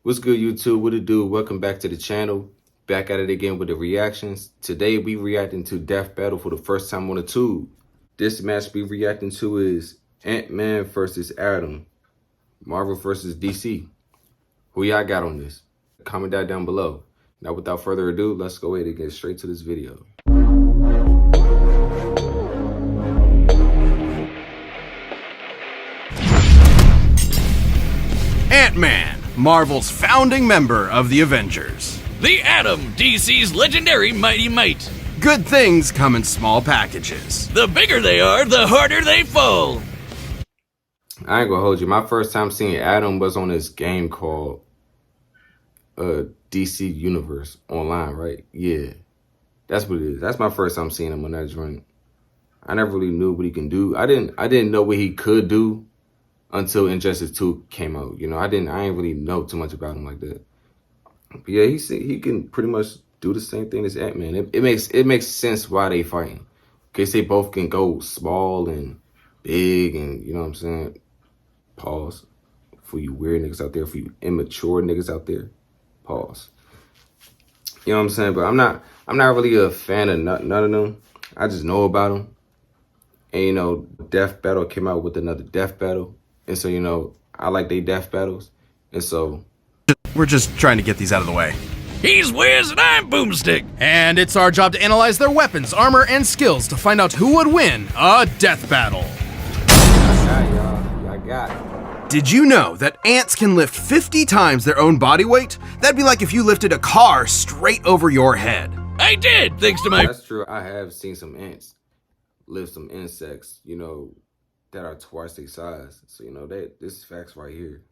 What's good, YouTube? What it do? Welcome back to the channel. Back at it again with the reactions. Today we reacting to Death Battle for the first time on the tube. This match we reacting to is Ant-Man versus Atom, Marvel versus DC. Who y'all got on this? Comment that down below. Now without further ado, let's go ahead and get straight to this video. Ant-Man, Marvel's founding member of the Avengers. The Atom, DC's legendary Mighty Might. Good things come in small packages. The bigger they are, the harder they fall. I ain't gonna hold you. My first time seeing Atom was on this game called DC Universe online, right? Yeah, that's what it is. That's my first time seeing him on that joint. I never really knew what he can do. I didn't know what he could do until Injustice 2 came out. You know, I didn't really know too much about him like that. But yeah, he can pretty much do the same thing as Ant-Man. It makes sense why they fighting. Because they both can go small and big, and you know what I'm saying? Pause. For you weird niggas out there, for you immature niggas out there, pause. You know what I'm saying? But I'm not really a fan of none of them. I just know about them. And you know, Death Battle came out with another Death Battle. And so, you know, I like they death battles. And so We're just trying to get these out of the way. He's Wiz and I'm Boomstick. And it's our job to analyze their weapons, armor, and skills to find out who would win a death battle. I got it. Did you know that ants can lift 50 times their own body weight? That'd be like if you lifted a car straight over your head. I did, thanks to my... That's true. I have seen some ants lift some insects, you know, that are twice their size. So, you know, this is facts right here.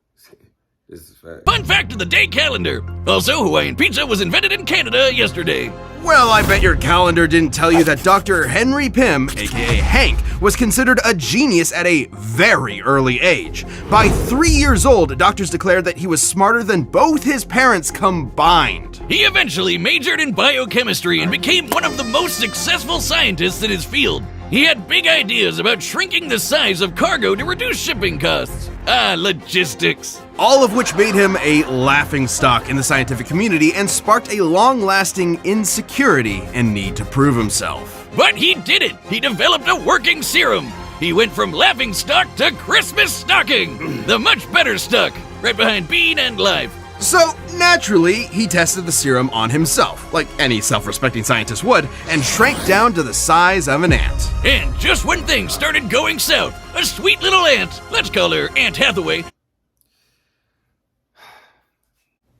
This is fact. Fun fact of the day calendar. Also, Hawaiian pizza was invented in Canada yesterday. Well, I bet your calendar didn't tell you that Dr. Henry Pym, aka Hank, was considered a genius at a very early age. By 3 years old, doctors declared that he was smarter than both his parents combined. He eventually majored in biochemistry and became one of the most successful scientists in his field. He had big ideas about shrinking the size of cargo to reduce shipping costs. Logistics. All of which made him a laughingstock in the scientific community and sparked a long-lasting insecurity and need to prove himself. But he did it! He developed a working serum! He went from laughingstock to Christmas stocking! The much better stock, right behind Bean and Live. So, naturally, he tested the serum on himself, like any self-respecting scientist would, and shrank down to the size of an ant. And just when things started going south, a sweet little ant, let's call her Aunt Hathaway.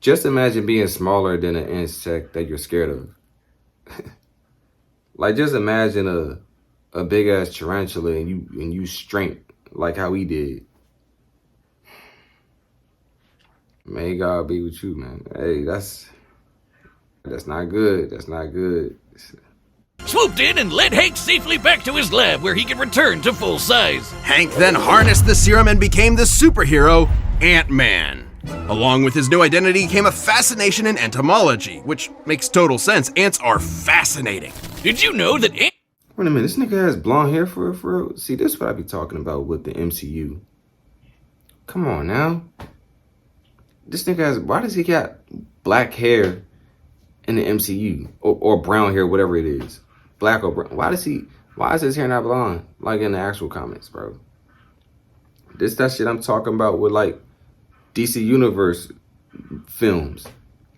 Just imagine being smaller than an insect that you're scared of. Like, just imagine a big ass tarantula and you shrink like how he did. May God be with you, man. Hey, that's not good. That's not good. Swooped in and led Hank safely back to his lab where he could return to full size. Hank then harnessed the serum and became the superhero, Ant-Man. Along with his new identity came a fascination in entomology, which makes total sense. Ants are fascinating. Did you know that Wait a minute, this nigga has blonde hair for real? See, this is what I be talking about with the MCU. Come on now. This nigga has, why does he got black hair in the MCU? Or brown hair, whatever it is. Black or brown. Why is his hair not blonde? Like in the actual comics, bro. That shit I'm talking about with like DC Universe films.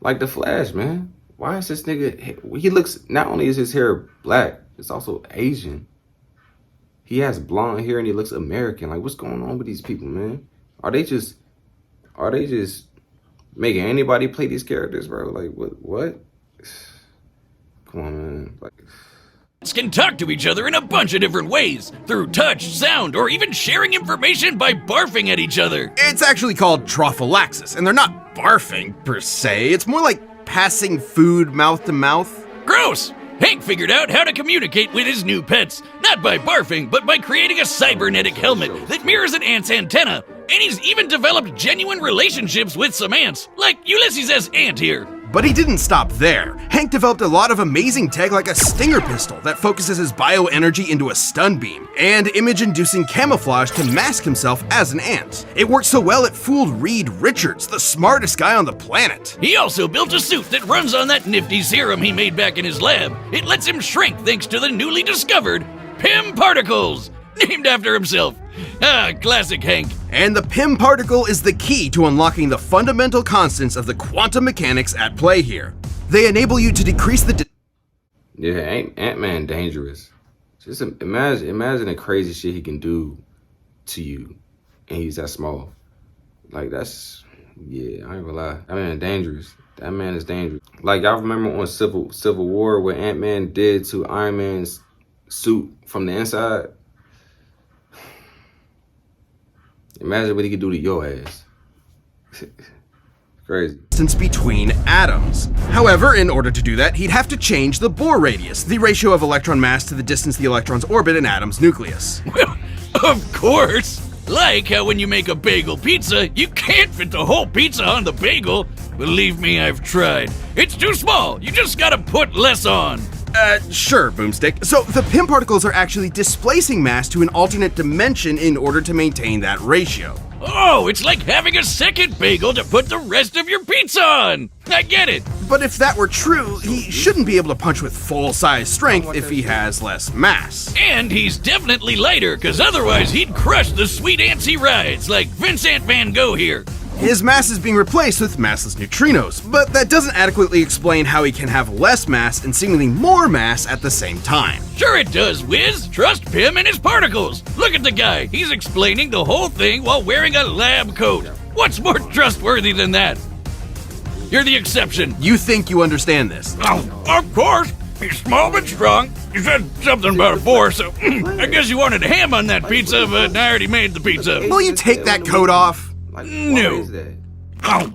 Like The Flash, man. Why is this nigga, he looks, not only is his hair black, it's also Asian. He has blonde hair and he looks American. Like, what's going on with these people, man? Are they just making anybody play these characters, bro? Like, what? Come on, man. Like, can talk to each other in a bunch of different ways, through touch, sound, or even sharing information by barfing at each other. It's actually called trophallaxis, and they're not barfing per se. It's more like passing food mouth to mouth. Gross! Hank figured out how to communicate with his new pets, not by barfing, but by creating a cybernetic helmet that mirrors an ant's antenna. And he's even developed genuine relationships with some ants, like Ulysses' ant here. But he didn't stop there. Hank developed a lot of amazing tech like a Stinger pistol that focuses his bioenergy into a stun beam, and image-inducing camouflage to mask himself as an ant. It worked so well it fooled Reed Richards, the smartest guy on the planet. He also built a suit that runs on that nifty serum he made back in his lab. It lets him shrink thanks to the newly discovered Pym Particles, named after himself. Ah, classic Hank. And the Pym particle is the key to unlocking the fundamental constants of the quantum mechanics at play here. They enable you to decrease the Yeah, Ant-Man dangerous. Just imagine the crazy shit he can do to you, and he's that small. Like that's, yeah, I ain't gonna lie. That man dangerous. That man is dangerous. Like y'all remember on Civil War what Ant-Man did to Iron Man's suit from the inside? Imagine what he could do to your ass. Crazy. Distance between atoms. However, in order to do that, he'd have to change the Bohr radius, the ratio of electron mass to the distance the electrons orbit an atom's nucleus. Well, of course. Like how when you make a bagel pizza, you can't fit the whole pizza on the bagel. Believe me, I've tried. It's too small. You just gotta put less on. Sure, Boomstick. So the Pym particles are actually displacing mass to an alternate dimension in order to maintain that ratio. Oh, it's like having a second bagel to put the rest of your pizza on. I get it. But if that were true, he shouldn't be able to punch with full-size strength if he has less mass. And he's definitely lighter, because otherwise he'd crush the sweet ants he rides, like Vincent Van Gogh here. His mass is being replaced with massless neutrinos, but that doesn't adequately explain how he can have less mass and seemingly more mass at the same time. Sure it does, Wiz. Trust Pym and his particles. Look at the guy. He's explaining the whole thing while wearing a lab coat. What's more trustworthy than that? You're the exception. You think you understand this? Oh, of course. He's small but strong. You said something about a four, so I guess you wanted ham on that pizza, but I already made the pizza. Will you take that coat off? Like, No. what is that? Oh.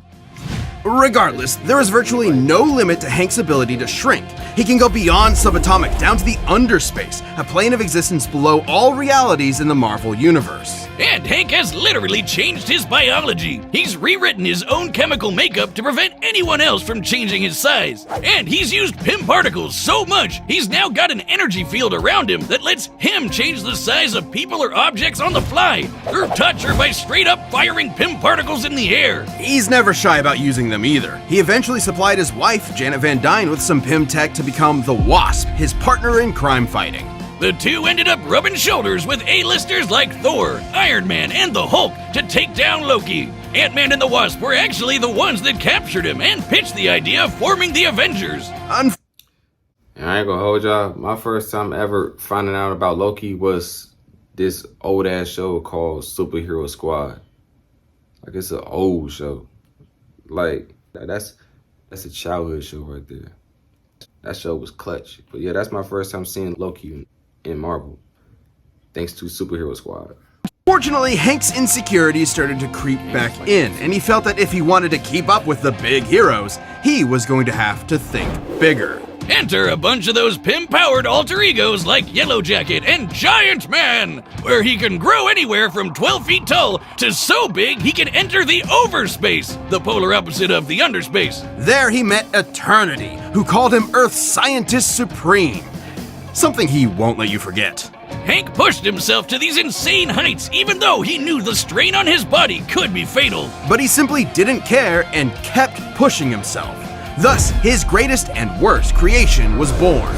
Regardless, there is virtually no limit to Hank's ability to shrink. He can go beyond subatomic down to the underspace, a plane of existence below all realities in the Marvel Universe. And Hank has literally changed his biology. He's rewritten his own chemical makeup to prevent anyone else from changing his size. And he's used Pym particles so much, he's now got an energy field around him that lets him change the size of people or objects on the fly, through touch or by straight up firing Pym particles in the air. He's never shy about using them either. He eventually supplied his wife, Janet Van Dyne, with some Pym tech to become the Wasp, his partner in crime fighting. The two ended up rubbing shoulders with A-listers like Thor, Iron Man, and the Hulk to take down Loki. Ant-Man and the Wasp were actually the ones that captured him and pitched the idea of forming the Avengers. And I ain't gonna hold y'all. My first time ever finding out about Loki was this old ass show called Superhero Squad. Like it's an old show. Like that's a childhood show right there. That show was clutch. But yeah, that's my first time seeing Loki in Marvel. Thanks to Superhero Squad. Fortunately, Hank's insecurities started to creep back in, and he felt that if he wanted to keep up with the big heroes, he was going to have to think bigger. Enter a bunch of those Pym-powered alter egos like Yellow Jacket and Giant Man, where he can grow anywhere from 12 feet tall to so big he can enter the overspace, the polar opposite of the underspace. There he met Eternity, who called him Earth's Scientist Supreme. Something he won't let you forget. Hank pushed himself to these insane heights even though he knew the strain on his body could be fatal. But he simply didn't care and kept pushing himself. Thus, his greatest and worst creation was born,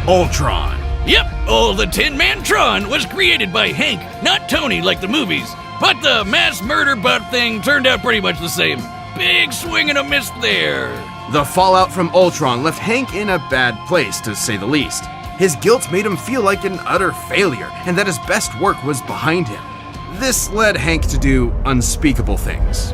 Ultron. Yep, all the Tin Man Tron was created by Hank, not Tony like the movies. But the mass murder butt thing turned out pretty much the same. Big swing and a miss there. The fallout from Ultron left Hank in a bad place, to say the least. His guilt made him feel like an utter failure, and that his best work was behind him. This led Hank to do unspeakable things.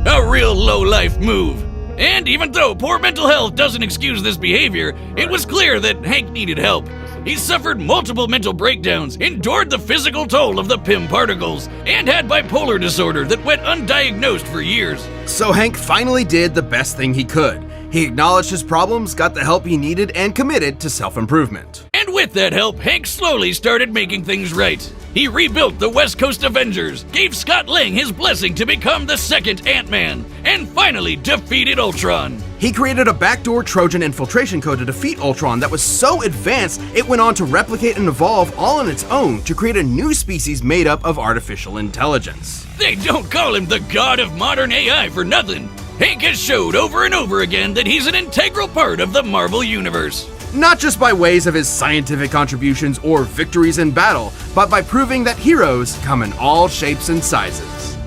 A real low-life move. And even though poor mental health doesn't excuse this behavior, it was clear that Hank needed help. He suffered multiple mental breakdowns, endured the physical toll of the Pym particles, and had bipolar disorder that went undiagnosed for years. So Hank finally did the best thing he could. He acknowledged his problems, got the help he needed, and committed to self-improvement. And with that help, Hank slowly started making things right. He rebuilt the West Coast Avengers, gave Scott Lang his blessing to become the second Ant-Man, and finally defeated Ultron. He created a backdoor Trojan infiltration code to defeat Ultron that was so advanced it went on to replicate and evolve all on its own to create a new species made up of artificial intelligence. They don't call him the god of modern AI for nothing. Hank has showed over and over again that he's an integral part of the Marvel Universe. Not just by ways of his scientific contributions or victories in battle, but by proving that heroes come in all shapes and sizes.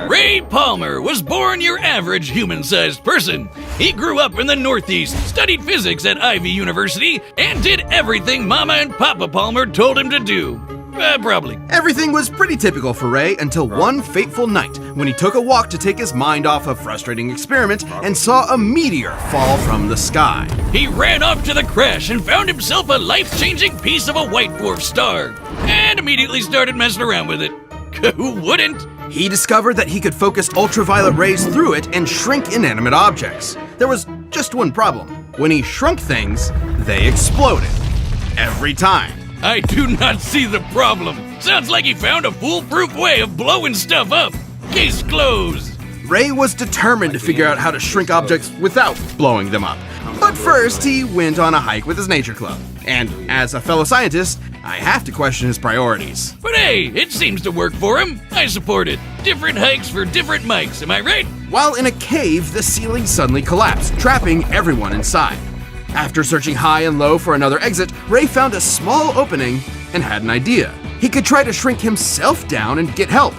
Ray Palmer was born your average human-sized person. He grew up in the Northeast, studied physics at Ivy University, and did everything Mama and Papa Palmer told him to do. Probably. Everything was pretty typical for Ray until one fateful night when he took a walk to take his mind off a frustrating experiment and saw a meteor fall from the sky. He ran off to the crash and found himself a life-changing piece of a white dwarf star, and immediately started messing around with it. Who wouldn't? He discovered that he could focus ultraviolet rays through it and shrink inanimate objects. There was just one problem. When he shrunk things, they exploded. Every time. I do not see the problem. Sounds like he found a foolproof way of blowing stuff up. Case closed. Ray was determined to figure out how to shrink objects without blowing them up. But first, he went on a hike with his nature club. And as a fellow scientist, I have to question his priorities. But hey, it seems to work for him. I support it. Different hikes for different mics, am I right? While in a cave, the ceiling suddenly collapsed, trapping everyone inside. After searching high and low for another exit, Ray found a small opening and had an idea. He could try to shrink himself down and get help,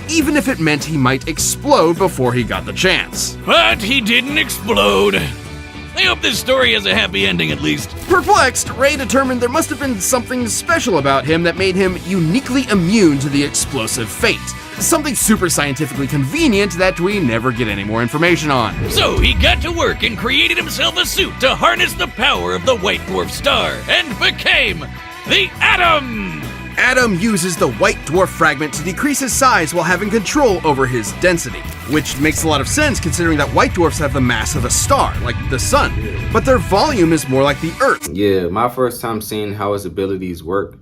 even if it meant he might explode before he got the chance. But he didn't explode. I hope this story has a happy ending at least. Perplexed, Ray determined there must have been something special about him that made him uniquely immune to the explosive fate. Something super scientifically convenient that we never get any more information on. So he got to work and created himself a suit to harness the power of the white dwarf star and became the Atom! Atom uses the white dwarf fragment to decrease his size while having control over his density, which makes a lot of sense considering that white dwarfs have the mass of a star, like the sun, but their volume is more like the Earth. Yeah, my first time seeing how his abilities work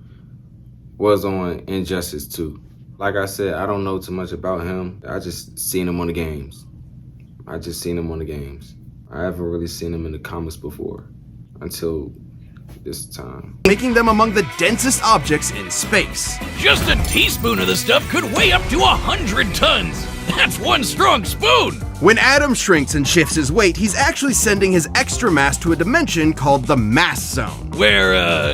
was on Injustice 2. Like I said, I don't know too much about him. I just seen him on the games. I haven't really seen him in the comics before until this time. Making them among the densest objects in space. Just a teaspoon of the stuff could weigh up to 100 tons. That's one strong spoon. When Atom shrinks and shifts his weight, he's actually sending his extra mass to a dimension called the Mass Zone. Where,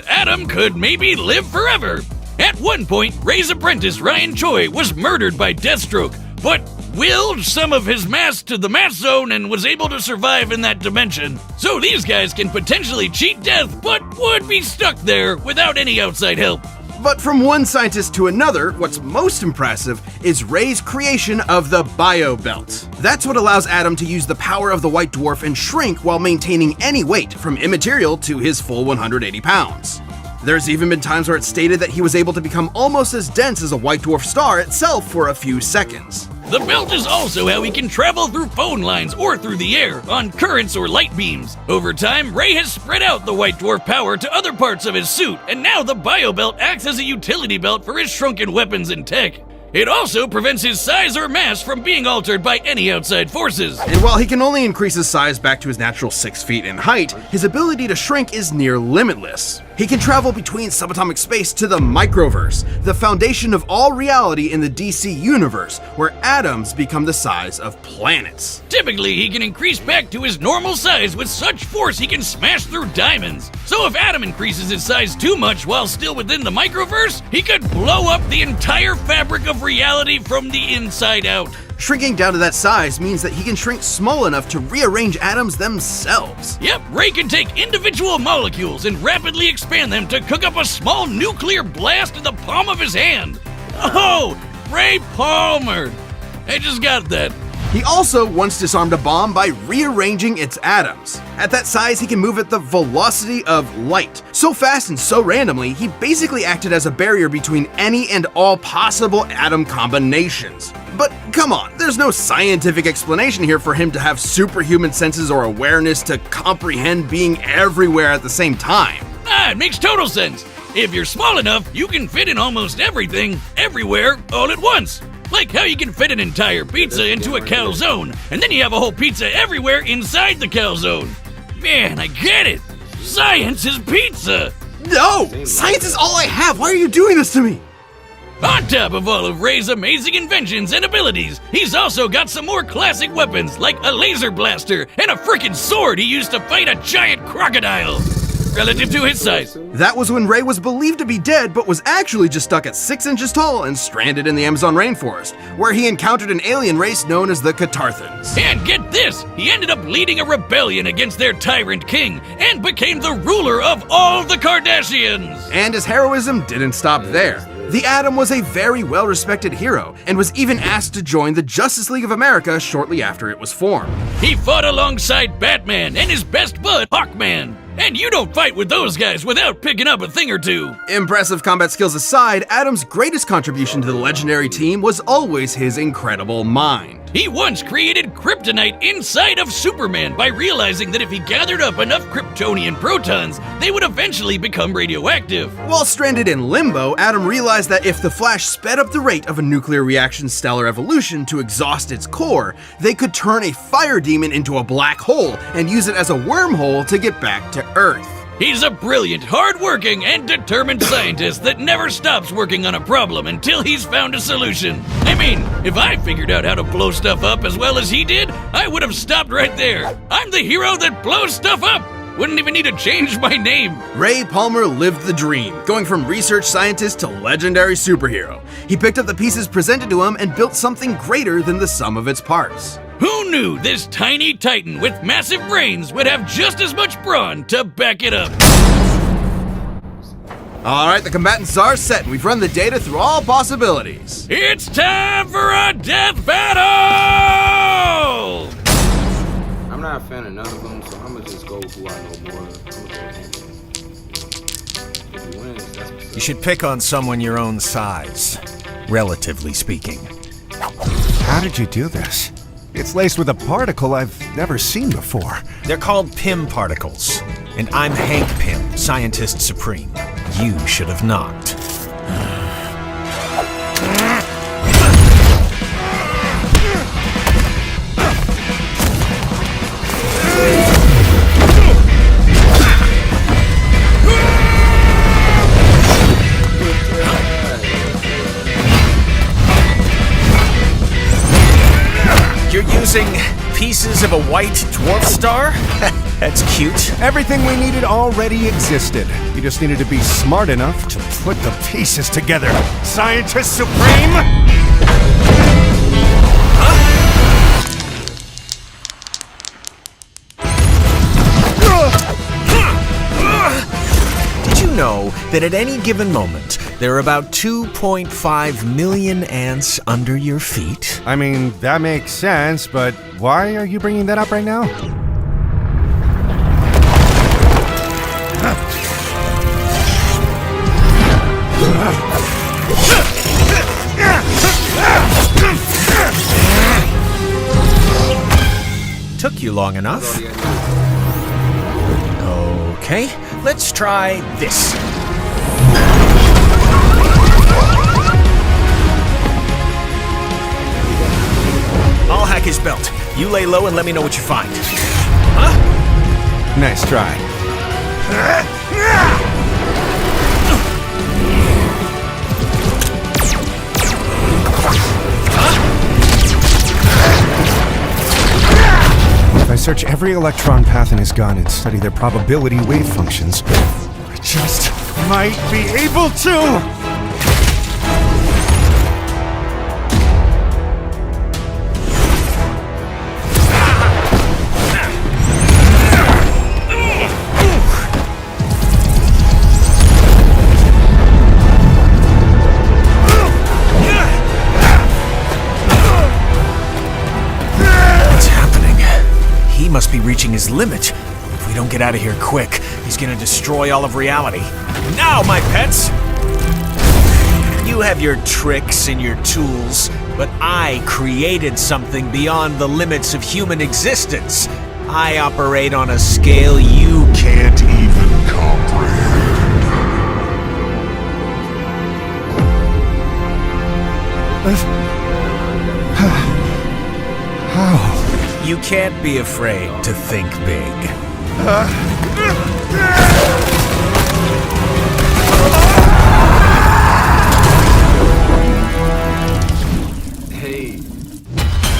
Atom could maybe live forever. At one point, Ray's apprentice Ryan Choi was murdered by Deathstroke, but willed some of his mass to the Mass Zone and was able to survive in that dimension. So these guys can potentially cheat death, but would be stuck there without any outside help. But from one scientist to another, what's most impressive is Ray's creation of the Bio Belt. That's what allows Atom to use the power of the white dwarf and shrink while maintaining any weight, from immaterial to his full 180 pounds. There's even been times where it's stated that he was able to become almost as dense as a white dwarf star itself for a few seconds. The belt is also how he can travel through phone lines or through the air, on currents or light beams. Over time, Ray has spread out the white dwarf power to other parts of his suit, and now the Bio Belt acts as a utility belt for his shrunken weapons and tech. It also prevents his size or mass from being altered by any outside forces. And while he can only increase his size back to his natural 6 feet in height, his ability to shrink is near limitless. He can travel between subatomic space to the microverse, the foundation of all reality in the DC universe, where atoms become the size of planets. Typically, he can increase back to his normal size with such force he can smash through diamonds. So if Atom increases his size too much while still within the microverse, he could blow up the entire fabric of reality from the inside out. Shrinking down to that size means that he can shrink small enough to rearrange atoms themselves. Yep, Ray can take individual molecules and rapidly expand them to cook up a small nuclear blast in the palm of his hand. Oh, Ray Palmer. I just got that. He also once disarmed a bomb by rearranging its atoms. At that size, he can move at the velocity of light. So fast and so randomly, he basically acted as a barrier between any and all possible atom combinations. But come on, there's no scientific explanation here for him to have superhuman senses or awareness to comprehend being everywhere at the same time. It makes total sense. If you're small enough, you can fit in almost everything, everywhere, all at once. Like how you can fit an entire pizza into a calzone, and then you have a whole pizza everywhere inside the calzone. Man, I get it. Science is pizza. No! Science is all I have! Why are you doing this to me? On top of all of Ray's amazing inventions and abilities, he's also got some more classic weapons like a laser blaster and a frickin' sword he used to fight a giant crocodile. Relative to his size. That was when Ray was believed to be dead, but was actually just stuck at 6 inches tall and stranded in the Amazon rainforest, where he encountered an alien race known as the Catarthans. And get this, he ended up leading a rebellion against their tyrant king and became the ruler of all the Kardashians. And his heroism didn't stop there. The Atom was a very well-respected hero, and was even asked to join the Justice League of America shortly after it was formed. He fought alongside Batman and his best bud, Hawkman. And you don't fight with those guys without picking up a thing or two. Impressive combat skills aside, Atom's greatest contribution to the legendary team was always his incredible mind. He once created kryptonite inside of Superman by realizing that if he gathered up enough Kryptonian protons, they would eventually become radioactive. While stranded in limbo, Atom realized that if the Flash sped up the rate of a nuclear reaction's stellar evolution to exhaust its core, they could turn a fire demon into a black hole and use it as a wormhole to get back to Earth. He's a brilliant, hard-working, and determined scientist that never stops working on a problem until he's found a solution. I mean, if I figured out how to blow stuff up as well as he did, I would have stopped right there. I'm the hero that blows stuff up. Wouldn't even need to change my name. Ray Palmer lived the dream, going from research scientist to legendary superhero. He picked up the pieces presented to him and built something greater than the sum of its parts. Who knew this tiny titan with massive brains would have just as much brawn to back it up? Alright, the combatants are set, and we've run the data through all possibilities. It's time for a death battle! I'm not a fan of none of them, so I'm gonna just go with who I know more. I'm gonna go with him. If he wins, that's what's up. You should pick on someone your own size, relatively speaking. How did you do this? It's laced with a particle I've never seen before. They're called Pym particles, and I'm Hank Pym, Scientist Supreme. You should have knocked. You're using pieces of a white dwarf star? That's cute. Everything we needed already existed. You just needed to be smart enough to put the pieces together. Scientist Supreme! Did you know that at any given moment, there are about 2.5 million ants under your feet? I mean, that makes sense, but why are you bringing that up right now? Took you long enough. Okay, let's try this. I'll hack his belt. You lay low and let me know what you find. Huh? Nice try. If I search every electron path in his gun and study their probability wave functions, I just might be able to! Must be reaching his limit. If we don't get out of here quick, he's gonna destroy all of reality. Now, my pets! You have your tricks and your tools, but I created something beyond the limits of human existence. I operate on a scale you can't even comprehend. How? You can't be afraid to think big. Hey.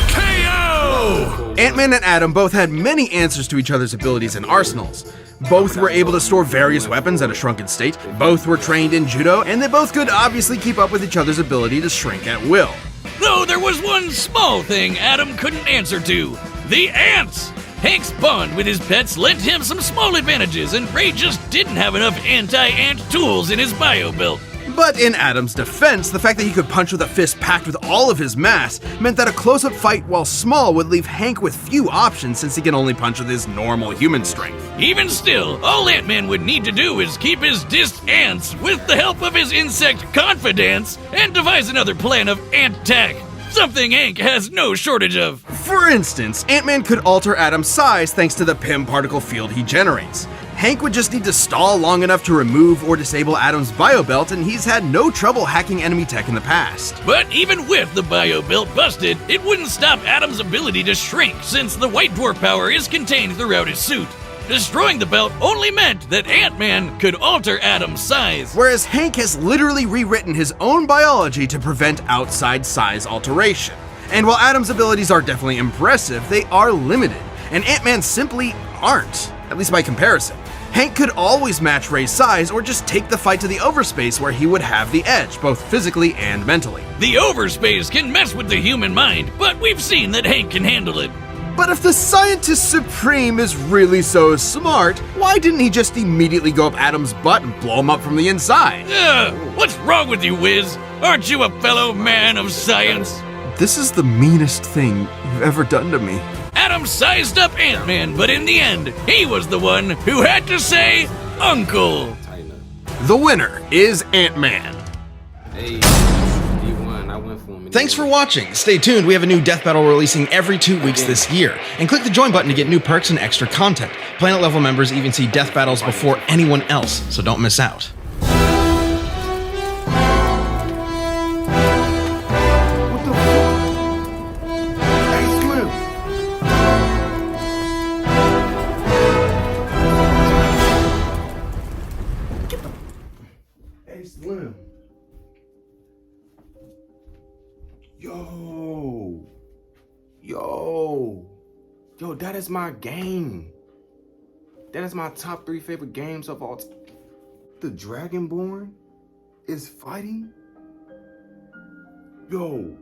KO! Ant-Man and Atom both had many answers to each other's abilities and arsenals. Both were able to store various weapons at a shrunken state, both were trained in judo, and they both could obviously keep up with each other's ability to shrink at will. Though there was one small thing Adam couldn't answer to: the ants! Hank's bond with his pets lent him some small advantages, and Ray just didn't have enough anti-ant tools in his bio belt. But in Adam's defense, the fact that he could punch with a fist packed with all of his mass meant that a close-up fight, while small, would leave Hank with few options since he can only punch with his normal human strength. Even still, all Ant-Man would need to do is keep his dissed ants with the help of his insect confidants and devise another plan of ant-tack, something Hank has no shortage of. For instance, Ant-Man could alter Adam's size thanks to the Pym particle field he generates. Hank would just need to stall long enough to remove or disable Adam's biobelt, and he's had no trouble hacking enemy tech in the past. But even with the bio belt busted, it wouldn't stop Adam's ability to shrink, since the white dwarf power is contained throughout his suit. Destroying the belt only meant that Ant-Man could alter Adam's size. Whereas Hank has literally rewritten his own biology to prevent outside size alteration. And while Adam's abilities are definitely impressive, they are limited, and Ant-Man simply aren't, at least by comparison. Hank could always match Ray's size or just take the fight to the overspace where he would have the edge, both physically and mentally. The overspace can mess with the human mind, but we've seen that Hank can handle it. But if the Scientist Supreme is really so smart, why didn't he just immediately go up Adam's butt and blow him up from the inside? What's wrong with you, Wiz? Aren't you a fellow man of science? This is the meanest thing you've ever done to me. Adam sized up Ant-Man, but in the end, he was the one who had to say, Uncle. Tighten up. The winner is Ant-Man. Hey, he won. I went for him. Thanks for watching. Stay tuned. We have a new Death Battle releasing every 2 weeks this year. And click the join button to get new perks and extra content. Planet level members even see Death Battles before anyone else, so don't miss out. Hey, Slim. Yo, that is my game. That is my top 3 favorite games of all time. The Dragonborn is fighting. Yo,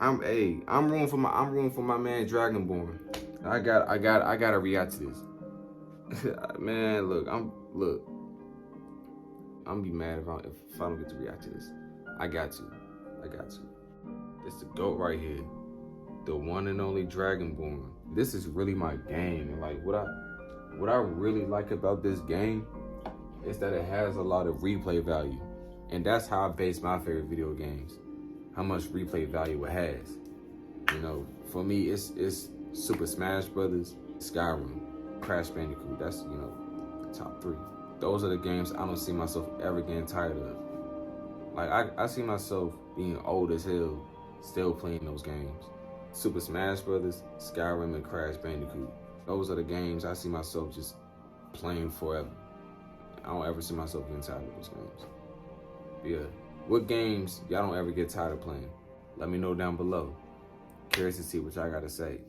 I'm rooting for my man Dragonborn. I gotta react to this. Man, look, I'm gonna be mad if I don't get to react to this. I got to. It's the GOAT right here. The one and only Dragonborn. This is really my game. And like what I really like about this game is that it has a lot of replay value. And that's how I base my favorite video games. How much replay value it has. You know, for me it's Super Smash Brothers, Skyrim, Crash Bandicoot. That's, you know, the top 3. Those are the games I don't see myself ever getting tired of. Like I see myself being old as hell still playing those games. Super Smash Brothers, Skyrim, and Crash Bandicoot. Those are the games I see myself just playing forever. I don't ever see myself getting tired of those games. Yeah, what games y'all don't ever get tired of playing? Let me know down below. Curious to see what y'all gotta say.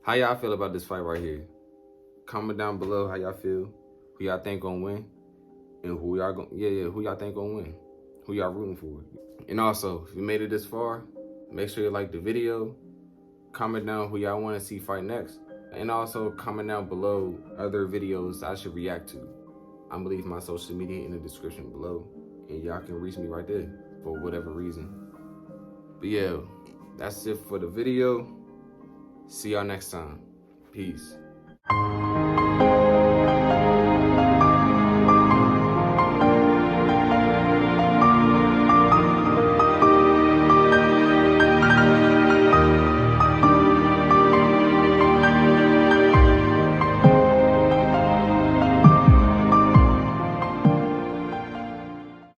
How y'all feel about this fight right here? Comment down below how y'all feel. Who y'all think gonna win? And who y'all who y'all think gonna win? Who y'all rooting for? And also, if you made it this far, make sure you like the video. Comment down who y'all want to see fight next. And also comment down below other videos I should react to. I'm gonna leave my social media in the description below. And y'all can reach me right there for whatever reason. But yeah, that's it for the video. See y'all next time. Peace.